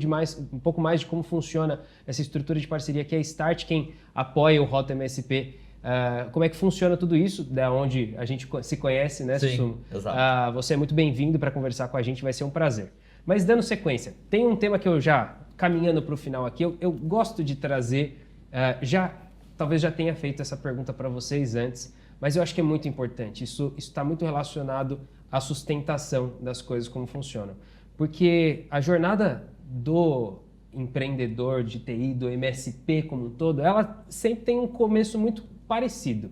mais de como funciona essa estrutura de parceria que é a Start, quem apoia o Rota MSP, como é que funciona tudo isso, da onde a gente se conhece, né, Sim, Susumu? exato. Você é muito bem-vindo para conversar com a gente, vai ser um prazer. Mas dando sequência, tem um tema que eu já, caminhando para o final aqui, eu gosto de trazer, talvez já tenha feito essa pergunta para vocês antes, mas eu acho que é muito importante. Isso está muito relacionado à sustentação das coisas, como funcionam. Porque a jornada do empreendedor de TI, do MSP como um todo, ela sempre tem um começo muito parecido.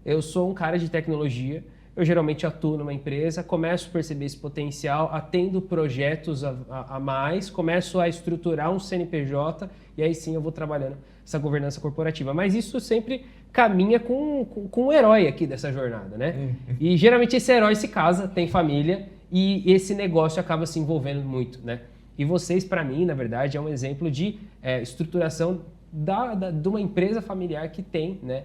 Eu sou um cara de tecnologia, eu geralmente atuo numa empresa, começo a perceber esse potencial, atendo projetos a mais, começo a estruturar um CNPJ e aí sim eu vou trabalhando essa governança corporativa. Mas isso sempre caminha com o herói aqui dessa jornada, né? E geralmente esse herói se casa, tem família e esse negócio acaba se envolvendo muito, né? E vocês, para mim, na verdade, é um exemplo de estruturação de uma empresa familiar que tem, né,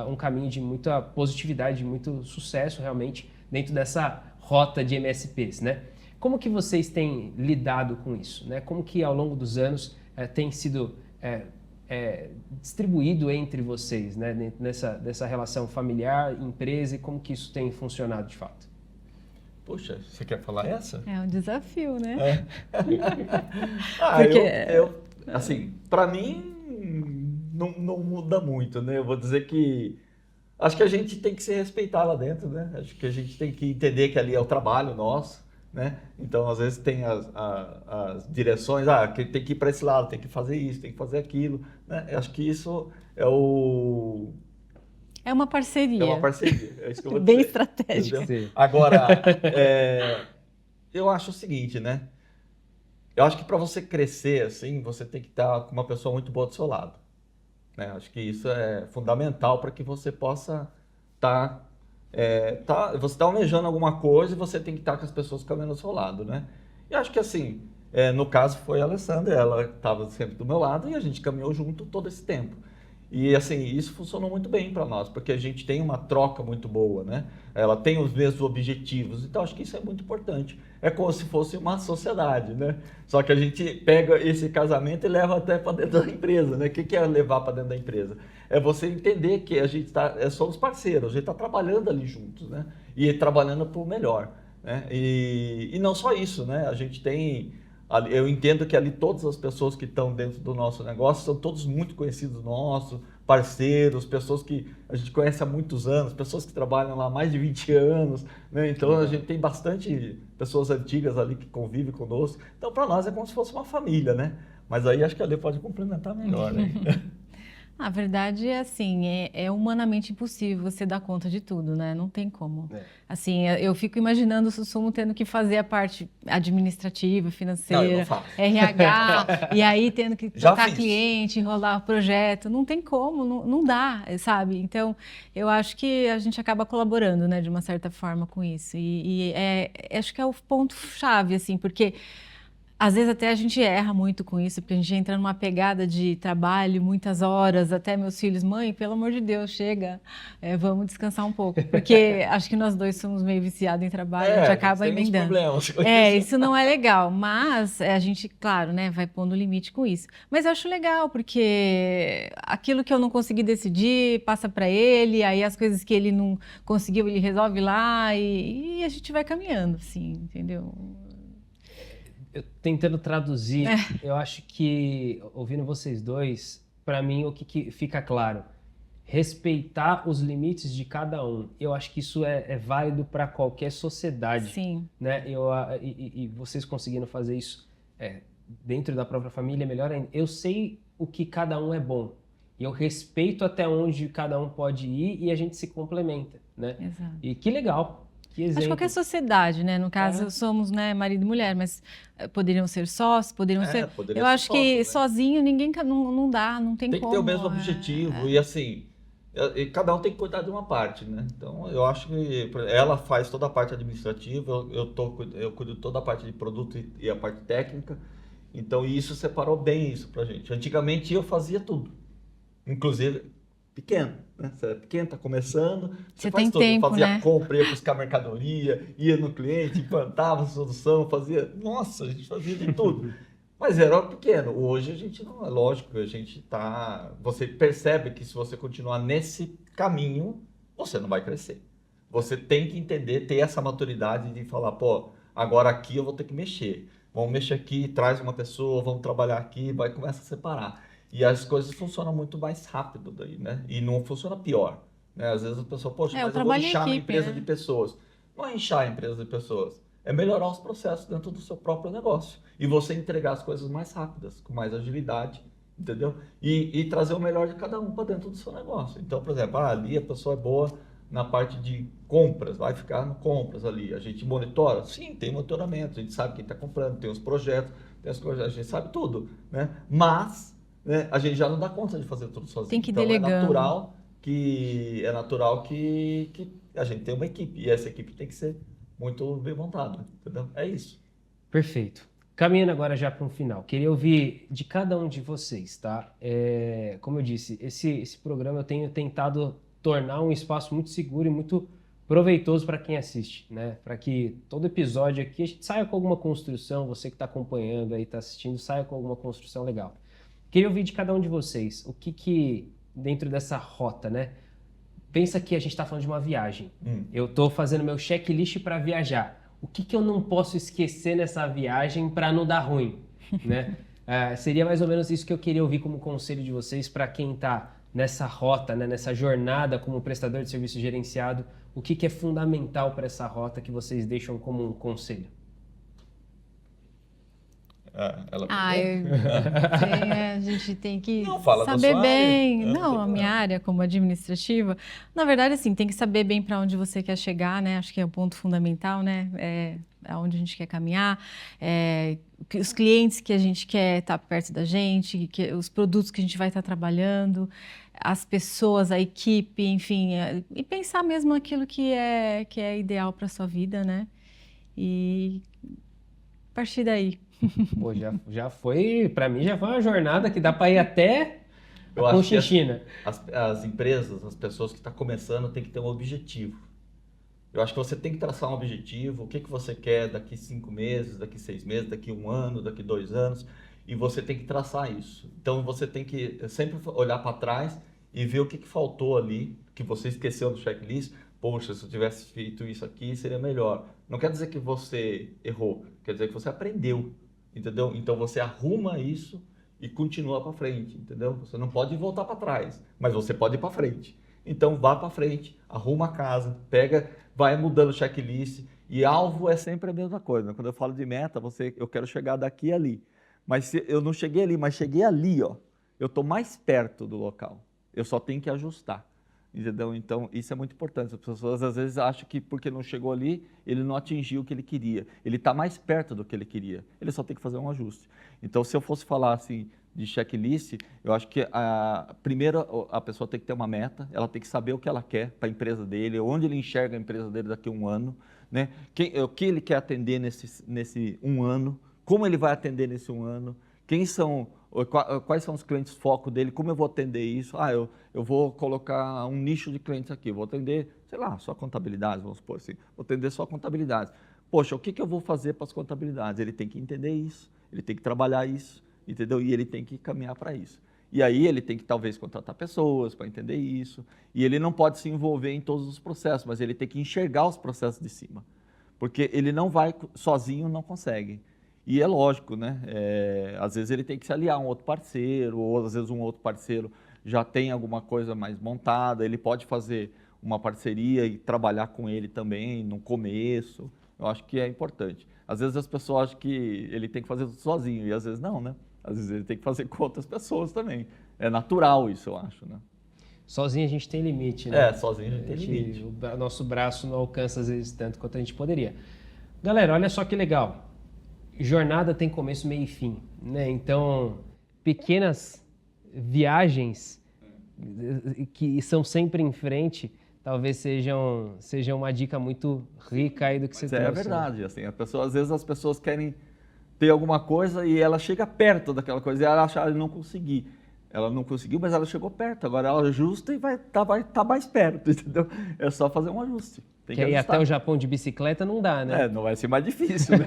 um caminho de muita positividade, de muito sucesso realmente dentro dessa rota de MSPs, né? Como que vocês têm lidado com isso, né? Como que ao longo dos anos tem sido distribuído entre vocês, né, dessa relação familiar, empresa e como que isso tem funcionado de fato? Puxa, você quer falar essa? É um desafio, né? Porque... assim, para mim não muda muito, né? Eu vou dizer que acho que a gente tem que se respeitar lá dentro, né? Acho que a gente tem que entender que ali é o trabalho nosso, né? Então, às vezes tem as direções, que tem que ir para esse lado, tem que fazer isso, tem que fazer aquilo, né? Eu acho que isso é uma parceria. É uma parceria, é isso que eu vou bem dizer. estratégica. Agora, eu acho o seguinte, né? Eu acho que para você crescer assim, você tem que estar com uma pessoa muito boa do seu lado, né? Acho que isso é fundamental para que você possa você está almejando alguma coisa e você tem que estar com as pessoas caminhando ao seu lado, né? E acho que assim, no caso foi a Alessandra, ela estava sempre do meu lado e a gente caminhou junto todo esse tempo. E assim, isso funcionou muito bem para nós, porque a gente tem uma troca muito boa, né? Ela tem os mesmos objetivos, então acho que isso é muito importante. É como se fosse uma sociedade, né? Só que a gente pega esse casamento e leva até para dentro da empresa, né? O que é levar para dentro da empresa? É você entender que a gente somos parceiros, a gente está trabalhando ali juntos, né? E trabalhando para o melhor, né? E não só isso, né? A gente tem... Eu entendo que ali todas as pessoas que estão dentro do nosso negócio são todos muito conhecidos nossos, parceiros, pessoas que a gente conhece há muitos anos, pessoas que trabalham lá há mais de 20 anos, né? Então a gente tem bastante pessoas antigas ali que convivem conosco. Então para nós é como se fosse uma família, né? Mas aí acho que a Lê pode complementar melhor, né? A verdade é assim, é humanamente impossível você dar conta de tudo, né? Não tem como. Assim, eu fico imaginando o Susumu tendo que fazer a parte administrativa, financeira, RH, e aí tendo que tocar cliente, enrolar o projeto. Não tem como, não dá, sabe? Então, eu acho que a gente acaba colaborando, né, de uma certa forma com isso. Acho que é o ponto-chave, assim, porque... Às vezes até a gente erra muito com isso, porque a gente entra numa pegada de trabalho, muitas horas, até meus filhos, mãe, pelo amor de Deus, chega, vamos descansar um pouco. Porque acho que nós dois somos meio viciados em trabalho, a gente acaba emendando. Isso não é legal, mas a gente, claro, né, vai pondo limite com isso. Mas eu acho legal, porque aquilo que eu não consegui decidir, passa para ele, aí as coisas que ele não conseguiu, ele resolve lá e a gente vai caminhando, assim, entendeu? Tentando traduzir, eu acho que, ouvindo vocês dois, para mim o que fica claro, respeitar os limites de cada um. Eu acho que isso é válido para qualquer sociedade. Sim. Né? E vocês conseguindo fazer isso dentro da própria família, melhor ainda. Eu sei o que cada um é bom. E eu respeito até onde cada um pode ir e a gente se complementa. Né? Exato. E que legal. Acho que qualquer sociedade, né? No caso, somos, né, marido e mulher, mas poderiam ser sócios, poderiam ser... Eu acho que sozinho ninguém não dá, não tem como. Tem que ter o mesmo objetivo. E assim, E cada um tem que cuidar de uma parte, né? Então, eu acho que ela faz toda a parte administrativa, eu cuido de toda a parte de produto e a parte técnica. Então, isso separou bem isso pra gente. Antigamente, eu fazia tudo, inclusive pequeno, né? Você é pequeno, está começando, Você faz tem tudo. tempo, Fazia né? compra, ia buscar mercadoria, ia no cliente, implantava a solução, fazia... Nossa, a gente fazia de tudo. Mas era pequeno. Hoje a gente não... É lógico, a gente tá... Você percebe que se você continuar nesse caminho, você não vai crescer. Você tem que entender, ter essa maturidade de falar, pô, agora aqui eu vou ter que mexer. Vamos mexer aqui, traz uma pessoa, vamos trabalhar aqui, vai começa a separar. E as coisas funcionam muito mais rápido daí, né? E não funciona pior, né? Às vezes a pessoa, poxa, o mas eu vou trabalho em inchar a equipe, empresa né? de pessoas. Não é inchar a empresa de pessoas, é melhorar os processos dentro do seu próprio negócio. E você entregar as coisas mais rápidas, com mais agilidade, entendeu? E trazer o melhor de cada um para dentro do seu negócio. Então, por exemplo, ali a pessoa é boa na parte de compras, vai ficar no compras ali. A gente monitora? Sim, tem monitoramento, a gente sabe quem está comprando, tem os projetos, tem as coisas, a gente sabe tudo, né? Mas, né, a gente já não dá conta de fazer tudo sozinho. Tem que ir então delegando. é natural que a gente tenha uma equipe, e essa equipe tem que ser muito bem montada, entendeu? É isso. Perfeito. Caminhando agora já para um final, queria ouvir de cada um de vocês, tá? Como eu disse, esse programa eu tenho tentado tornar um espaço muito seguro e muito proveitoso para quem assiste, né? Para que todo episódio aqui a gente saia com alguma construção, você que está acompanhando aí, está assistindo, saia com alguma construção legal. Queria ouvir de cada um de vocês, o que dentro dessa rota, né? Pensa que a gente está falando de uma viagem. Eu estou fazendo meu checklist para viajar. O que eu não posso esquecer nessa viagem para não dar ruim, né? Seria mais ou menos isso que eu queria ouvir como conselho de vocês para quem está nessa rota, né? Nessa jornada como prestador de serviço gerenciado. O que é fundamental para essa rota que vocês deixam como um conselho? A gente tem que Não, fala da saber sua bem. área. Não, a minha área como administrativa, na verdade, assim, tem que saber bem para onde você quer chegar, né? Acho que é o ponto fundamental, né? Aonde a gente quer caminhar, os clientes que a gente quer estar perto da gente, os produtos que a gente vai estar trabalhando, as pessoas, a equipe, enfim, e pensar mesmo aquilo que é ideal para sua vida, né? E a partir daí. Pô, já foi, para mim já foi uma jornada que dá para ir até Eu a acho que Conchinchina. as empresas, as pessoas que estão começando, têm que ter um objetivo. Eu acho que você tem que traçar um objetivo, o que você quer daqui 5 meses, daqui 6 meses, daqui 1 ano, daqui 2 anos, e você tem que traçar isso. Então você tem que sempre olhar para trás e ver o que faltou ali, que você esqueceu do checklist. Poxa, se eu tivesse feito isso aqui, seria melhor. Não quer dizer que você errou, quer dizer que você aprendeu, entendeu? Então você arruma isso e continua para frente, entendeu? Você não pode voltar para trás, mas você pode ir para frente. Então vá para frente, arruma a casa, vai mudando o checklist, e alvo é sempre a mesma coisa. Quando eu falo de meta, eu quero chegar daqui e ali. Mas se eu não cheguei ali, mas cheguei ali, ó, eu estou mais perto do local. Eu só tenho que ajustar. Entendeu? Então, isso é muito importante. As pessoas às vezes acham que porque não chegou ali, ele não atingiu o que ele queria. Ele está mais perto do que ele queria. Ele só tem que fazer um ajuste. Então, se eu fosse falar assim de checklist, eu acho que primeiro a pessoa tem que ter uma meta, ela tem que saber o que ela quer para a empresa dele, onde ele enxerga a empresa dele daqui a 1 ano, né? O que ele quer atender nesse 1 ano, como ele vai atender nesse 1 ano, quais são os clientes foco dele, como eu vou atender isso? Eu vou colocar um nicho de clientes aqui, vou atender, sei lá, só contabilidade, vamos supor assim, vou atender só contabilidade. Poxa, o que eu vou fazer para as contabilidades? Ele tem que entender isso, ele tem que trabalhar isso, entendeu? E ele tem que caminhar para isso. E aí ele tem que talvez contratar pessoas para entender isso, e ele não pode se envolver em todos os processos, mas ele tem que enxergar os processos de cima, porque ele não vai sozinho, não consegue. E é lógico, né? Às vezes ele tem que se aliar a um outro parceiro, ou às vezes um outro parceiro já tem alguma coisa mais montada, ele pode fazer uma parceria e trabalhar com ele também no começo. Eu acho que é importante. Às vezes as pessoas acham que ele tem que fazer tudo sozinho, e às vezes não, né? Às vezes ele tem que fazer com outras pessoas também. É natural isso, eu acho, né? Sozinho a gente tem limite, né? Sozinho a gente tem limite. O nosso braço não alcança às vezes tanto quanto a gente poderia. Galera, olha só que legal. Jornada tem começo, meio e fim, né? Então, pequenas viagens que são sempre em frente, talvez seja uma dica muito rica aí do que você trouxe. É verdade, assim, às vezes as pessoas querem ter alguma coisa e ela chega perto daquela coisa e ela acha que não conseguir. Ela não conseguiu, mas ela chegou perto. Agora ela ajusta e vai tá mais perto, entendeu? É só fazer um ajuste. Tem que ir ajustar. até o Japão de bicicleta não dá, né? Não vai ser mais difícil, né?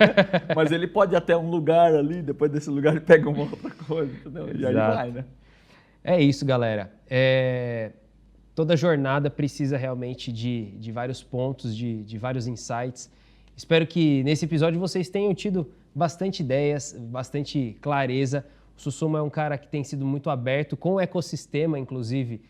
Mas ele pode ir até um lugar ali, depois desse lugar ele pega uma outra coisa, entendeu? E aí vai, né? É isso, galera. Toda jornada precisa realmente de vários pontos, de vários insights. Espero que nesse episódio vocês tenham tido bastante ideias, bastante clareza. O Sussuma é um cara que tem sido muito aberto com o ecossistema, inclusive,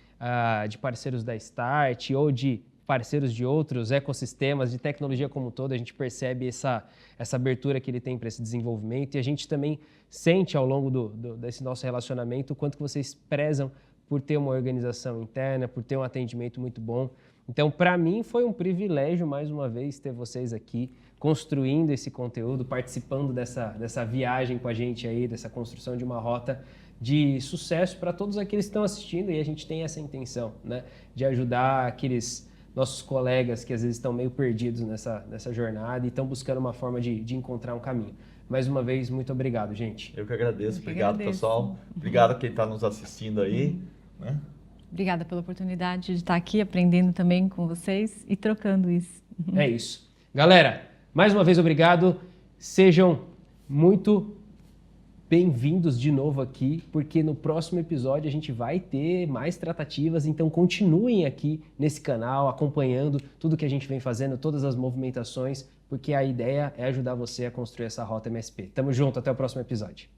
de parceiros da Start ou de parceiros de outros ecossistemas, de tecnologia como um todo. A gente percebe essa abertura que ele tem para esse desenvolvimento e a gente também sente ao longo desse nosso relacionamento o quanto que vocês prezam por ter uma organização interna, por ter um atendimento muito bom. Então, para mim, foi um privilégio, mais uma vez, ter vocês aqui construindo esse conteúdo, participando dessa viagem com a gente aí, dessa construção de uma rota de sucesso para todos aqueles que estão assistindo. E a gente tem essa intenção, né, de ajudar aqueles nossos colegas que às vezes estão meio perdidos nessa jornada e estão buscando uma forma de encontrar um caminho. Mais uma vez, muito obrigado, gente. Eu que agradeço. Obrigado, pessoal. Obrigado a quem está nos assistindo aí. Né? Obrigada pela oportunidade de estar aqui aprendendo também com vocês e trocando isso. É isso. Galera, mais uma vez obrigado. Sejam muito bem-vindos de novo aqui, porque no próximo episódio a gente vai ter mais tratativas, então continuem aqui nesse canal, acompanhando tudo que a gente vem fazendo, todas as movimentações, porque a ideia é ajudar você a construir essa rota MSP. Tamo junto, até o próximo episódio.